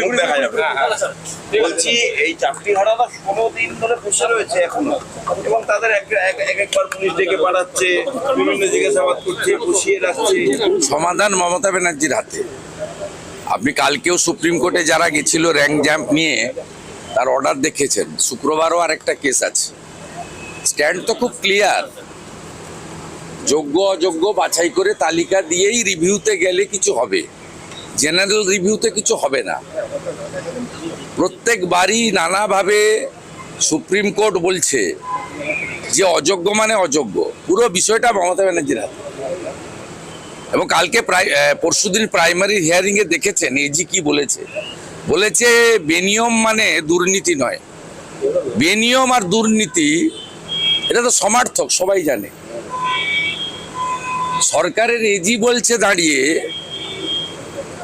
মুখ দেখা যাবে। বলছি এই চাকরিহারারা 16 দিন ধরে বসে রয়েছে এখনো, এবং তাদের একবার পুলিশ ডেকে পাঠাচ্ছে, বিভিন্ন জিজ্ঞাসাবাদ করছে, বসিয়ে রাখছে। সমাধান মমতা ব্যানার্জির হাতে। আপনি কালকেও সুপ্রিম কোর্টে যারা গেছিল র্যাঙ্ক জাম্প নিয়ে, তার অর্ডার দেখেছেন। শুক্রবারও আরেকটা কেস আছে। স্ট্যান্ড তো খুব ক্লিয়ার। যোগ্য অযোগ্য বাছাই করে তালিকা দিয়েই রিভিউতে গেলে কিছু হবে, জেনারেল রিভিউতে কিছু হবে না। প্রত্যেকবারই নানাভাবে সুপ্রিম কোর্ট বলছে যে অযোগ্য মানে অযোগ্য। পুরো বিষয়টা মমতা ব্যানার্জির হাতে। এবং কালকে পরশুদিন প্রাইমারি হিয়ারিংয়ে দেখেছেন এজি কি বলেছে বেনিয়ম মানে দুর্নীতি নয়। বেনিয়ম আর দুর্নীতি এটা তো সমার্থক, সবাই জানে। সরকারের এজি বলছে দাঁড়িয়ে,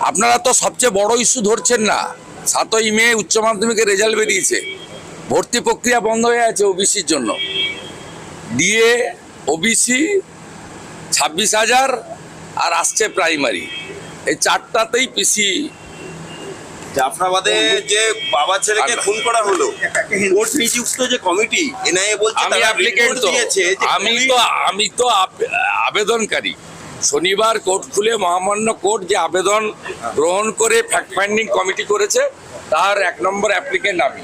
আপনারা তো সবচেয়ে বড় ইস্যু ধরছেন না। 7ই মে উচ্চ মাধ্যমিকের রেজাল্ট বেরিয়েছে, ভর্তি প্রক্রিয়া বন্ধ হয়ে আছে ওবিসির জন্য। ডিএ, ওবিসি 26,000, আর আসছে প্রাইমারি। এই চারটাতেই পিসি। জাফরাবাদে যে বাবা ছেলেকে খুন করা হলো, কোর্ট নিযুক্ত যে কমিটি এনআইএ বলছে আমি অ্যাপ্লিকেন্ট তো, আমি তো আবেদনকারী। শনিবার কোর্ট খুলে মহামান্য কোর্ট যে আবেদন গ্রহণ করে ফ্যাক্ট ফাইন্ডিং কমিটি করেছে, তার 1 নম্বর অ্যাপ্লিকেন্ট আমি।